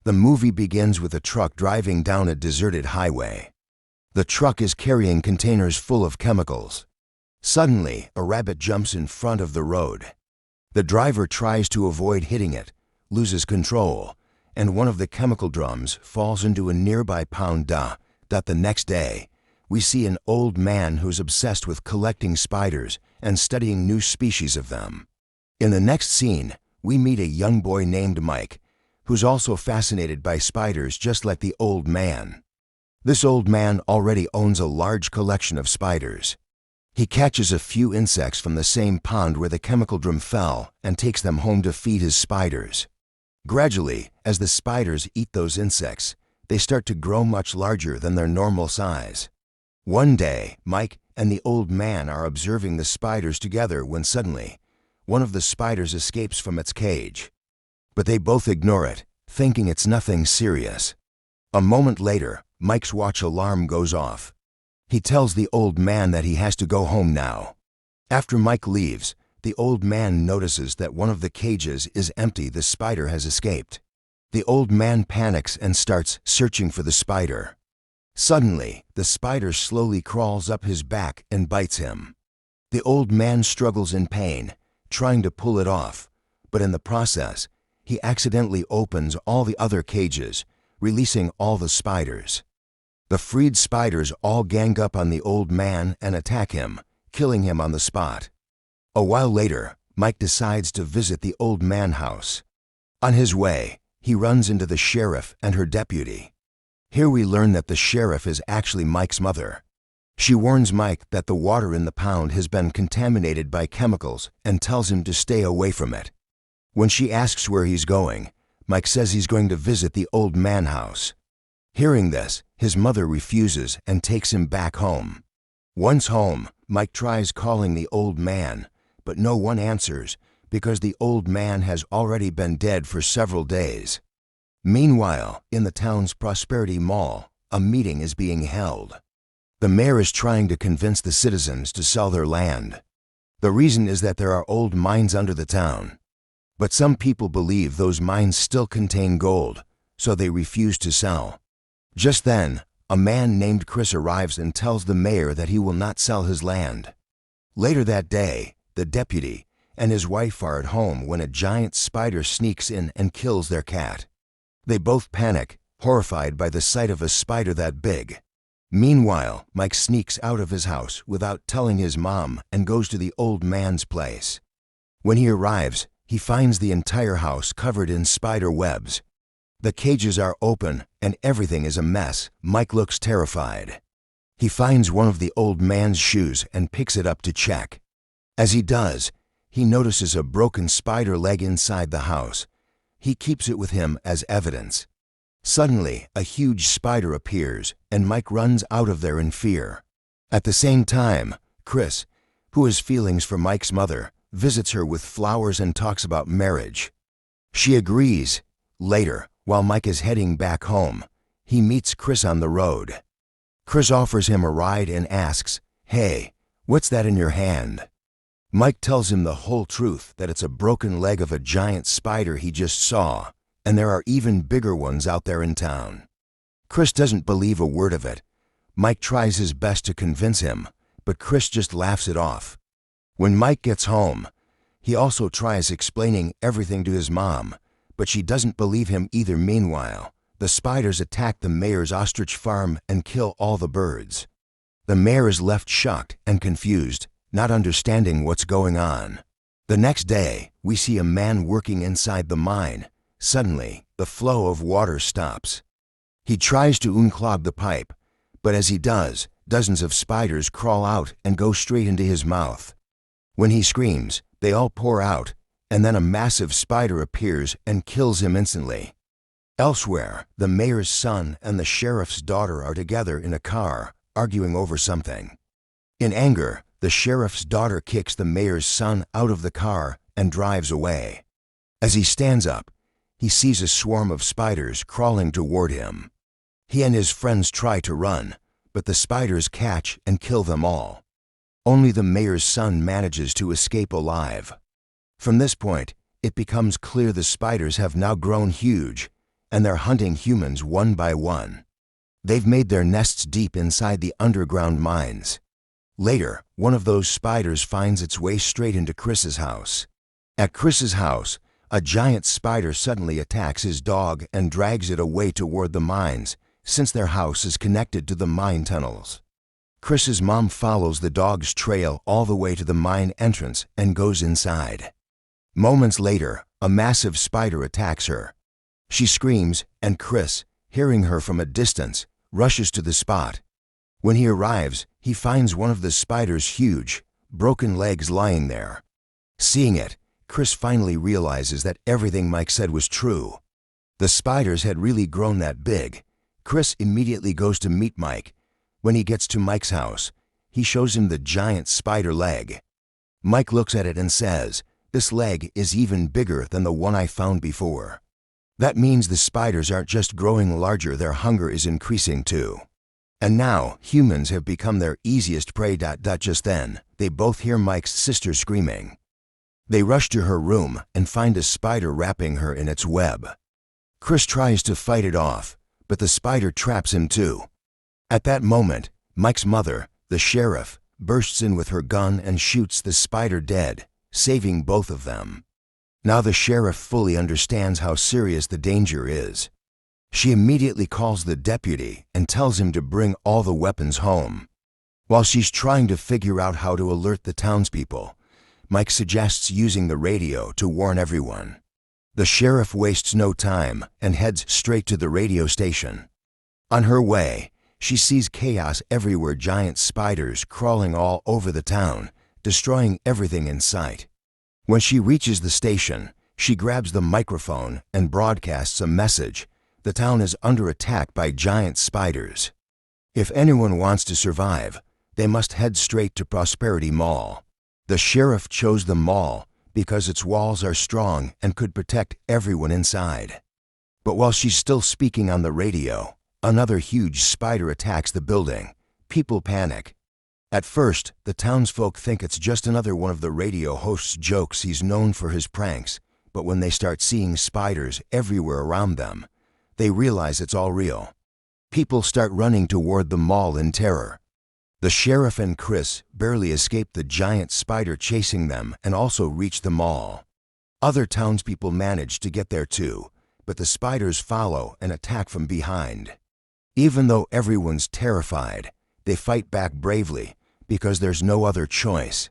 The movie begins with a truck driving down a deserted highway. The truck is carrying containers full of chemicals. Suddenly, a rabbit jumps in front of the road. The driver tries to avoid hitting it, loses control, and one of the chemical drums falls into a nearby pond. The next day, we see an old man who's obsessed with collecting spiders and studying new species of them. In the next scene, we meet a young boy named Mike, who's also fascinated by spiders just like the old man. This old man already owns a large collection of spiders. He catches a few insects from the same pond where the chemical drum fell and takes them home to feed his spiders. Gradually, as the spiders eat those insects, they start to grow much larger than their normal size. One day, Mike and the old man are observing the spiders together when suddenly, one of the spiders escapes from its cage. But they both ignore it, thinking it's nothing serious. A moment later, Mike's watch alarm goes off. He tells the old man that he has to go home now. After Mike leaves, the old man notices that one of the cages is empty. The spider has escaped. The old man panics and starts searching for the spider. Suddenly, the spider slowly crawls up his back and bites him. The old man struggles in pain, trying to pull it off, but in the process, he accidentally opens all the other cages, releasing all the spiders. The freed spiders all gang up on the old man and attack him, killing him on the spot. A while later, Mike decides to visit the old man house. On his way, he runs into the sheriff and her deputy. Here we learn that the sheriff is actually Mike's mother. She warns Mike that the water in the pond has been contaminated by chemicals and tells him to stay away from it. When she asks where he's going, Mike says he's going to visit the old man house. Hearing this, his mother refuses and takes him back home. Once home, Mike tries calling the old man, but no one answers because the old man has already been dead for several days. Meanwhile, in the town's Prosperity Mall, a meeting is being held. The mayor is trying to convince the citizens to sell their land. The reason is that there are old mines under the town. But some people believe those mines still contain gold, so they refuse to sell. Just then, a man named Chris arrives and tells the mayor that he will not sell his land. Later that day, the deputy and his wife are at home when a giant spider sneaks in and kills their cat. They both panic, horrified by the sight of a spider that big. Meanwhile, Mike sneaks out of his house without telling his mom and goes to the old man's place. When he arrives, he finds the entire house covered in spider webs. The cages are open and everything is a mess. Mike looks terrified. He finds one of the old man's shoes and picks it up to check. As he does, he notices a broken spider leg inside the house. He keeps it with him as evidence. Suddenly, a huge spider appears and Mike runs out of there in fear. At the same time, Chris, who has feelings for Mike's mother, visits her with flowers and talks about marriage. She agrees. Later, while Mike is heading back home, he meets Chris on the road. Chris offers him a ride and asks, "Hey, what's that in your hand?" Mike tells him the whole truth, that it's a broken leg of a giant spider he just saw, and there are even bigger ones out there in town. Chris doesn't believe a word of it. Mike tries his best to convince him, but Chris just laughs it off. When Mike gets home, he also tries explaining everything to his mom, but she doesn't believe him either. Meanwhile, the spiders attack the mayor's ostrich farm and kill all the birds. The mayor is left shocked and confused, not understanding what's going on. The next day, we see a man working inside the mine. Suddenly, the flow of water stops. He tries to unclog the pipe, but as he does, dozens of spiders crawl out and go straight into his mouth. When he screams, they all pour out, and then a massive spider appears and kills him instantly. Elsewhere, the mayor's son and the sheriff's daughter are together in a car, arguing over something. In anger, the sheriff's daughter kicks the mayor's son out of the car and drives away. As he stands up, he sees a swarm of spiders crawling toward him. He and his friends try to run, but the spiders catch and kill them all. Only the mayor's son manages to escape alive. From this point, it becomes clear the spiders have now grown huge, and they're hunting humans one by one. They've made their nests deep inside the underground mines. Later, one of those spiders finds its way straight into Chris's house. At Chris's house, a giant spider suddenly attacks his dog and drags it away toward the mines, since their house is connected to the mine tunnels. Chris's mom follows the dog's trail all the way to the mine entrance and goes inside. Moments later, a massive spider attacks her. She screams, and Chris, hearing her from a distance, rushes to the spot. When he arrives, he finds one of the spider's huge, broken legs lying there. Seeing it, Chris finally realizes that everything Mike said was true. The spiders had really grown that big. Chris immediately goes to meet Mike. When he gets to Mike's house, he shows him the giant spider leg. Mike looks at it and says, "This leg is even bigger than the one I found before." That means the spiders aren't just growing larger, their hunger is increasing too. And now, humans have become their easiest prey. Just then, they both hear Mike's sister screaming. They rush to her room and find a spider wrapping her in its web. Chris tries to fight it off, but the spider traps him too. At that moment, Mike's mother, the sheriff, bursts in with her gun and shoots the spider dead, saving both of them. Now the sheriff fully understands how serious the danger is. She immediately calls the deputy and tells him to bring all the weapons home. While she's trying to figure out how to alert the townspeople, Mike suggests using the radio to warn everyone. The sheriff wastes no time and heads straight to the radio station. On her way, she sees chaos everywhere, giant spiders crawling all over the town, destroying everything in sight. When she reaches the station, she grabs the microphone and broadcasts a message. The town is under attack by giant spiders. If anyone wants to survive, they must head straight to Prosperity Mall. The sheriff chose the mall because its walls are strong and could protect everyone inside. But while she's still speaking on the radio, another huge spider attacks the building. People panic. At first, the townsfolk think it's just another one of the radio host's jokes. He's known for his pranks, but when they start seeing spiders everywhere around them, they realize it's all real. People start running toward the mall in terror. The sheriff and Chris barely escape the giant spider chasing them and also reach the mall. Other townspeople manage to get there too, but the spiders follow and attack from behind. Even though everyone's terrified, they fight back bravely because there's no other choice.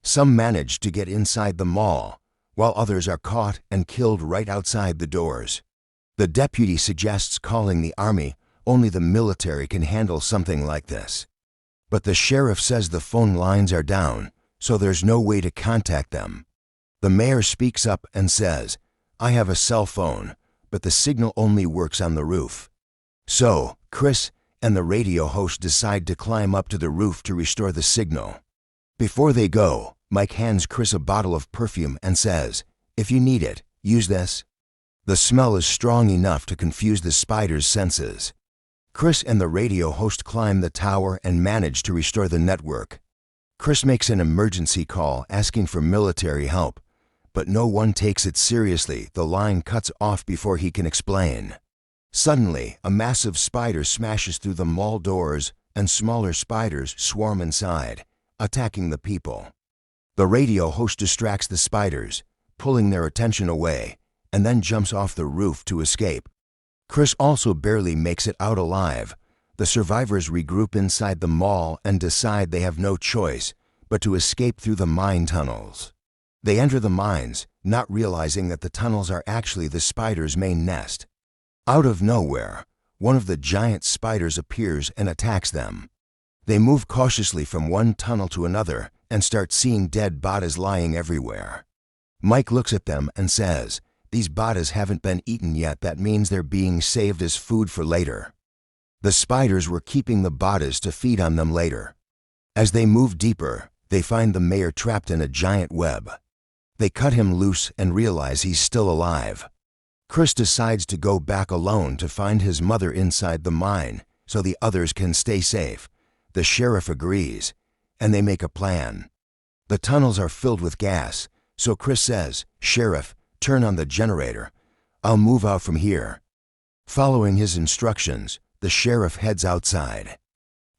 Some manage to get inside the mall, while others are caught and killed right outside the doors. The deputy suggests calling the army. Only the military can handle something like this. But the sheriff says the phone lines are down, so there's no way to contact them. The mayor speaks up and says, "I have a cell phone, but the signal only works on the roof." So, Chris and the radio host decide to climb up to the roof to restore the signal. Before they go, Mike hands Chris a bottle of perfume and says, "If you need it, use this." The smell is strong enough to confuse the spider's senses. Chris and the radio host climb the tower and manage to restore the network. Chris makes an emergency call asking for military help, but no one takes it seriously. The line cuts off before he can explain. Suddenly, a massive spider smashes through the mall doors and smaller spiders swarm inside, attacking the people. The radio host distracts the spiders, pulling their attention away, and then jumps off the roof to escape. Chris also barely makes it out alive. The survivors regroup inside the mall and decide they have no choice but to escape through the mine tunnels. They enter the mines, not realizing that the tunnels are actually the spider's main nest. Out of nowhere, one of the giant spiders appears and attacks them. They move cautiously from one tunnel to another and start seeing dead bodies lying everywhere. Mike looks at them and says, "These bodies haven't been eaten yet. That means they're being saved as food for later." The spiders were keeping the bodies to feed on them later. As they move deeper, they find the mayor trapped in a giant web. They cut him loose and realize he's still alive. Chris decides to go back alone to find his mother inside the mine so the others can stay safe. The sheriff agrees, and they make a plan. The tunnels are filled with gas, so Chris says, "Sheriff, turn on the generator. I'll move out from here." Following his instructions, the sheriff heads outside.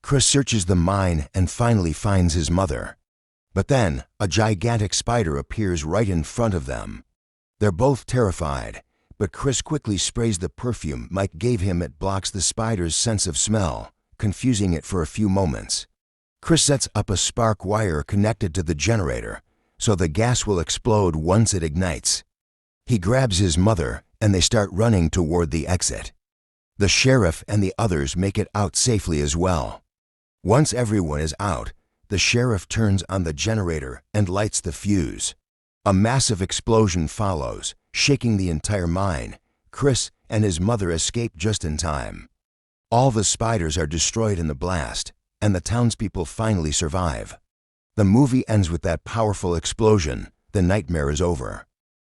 Chris searches the mine and finally finds his mother. But then, a gigantic spider appears right in front of them. They're both terrified, but Chris quickly sprays the perfume Mike gave him. It blocks the spider's sense of smell, confusing it for a few moments. Chris sets up a spark wire connected to the generator, so the gas will explode once it ignites. He grabs his mother, and they start running toward the exit. The sheriff and the others make it out safely as well. Once everyone is out, the sheriff turns on the generator and lights the fuse. A massive explosion follows, shaking the entire mine. Chris and his mother escape just in time. All the spiders are destroyed in the blast, and the townspeople finally survive. The movie ends with that powerful explosion. The nightmare is over.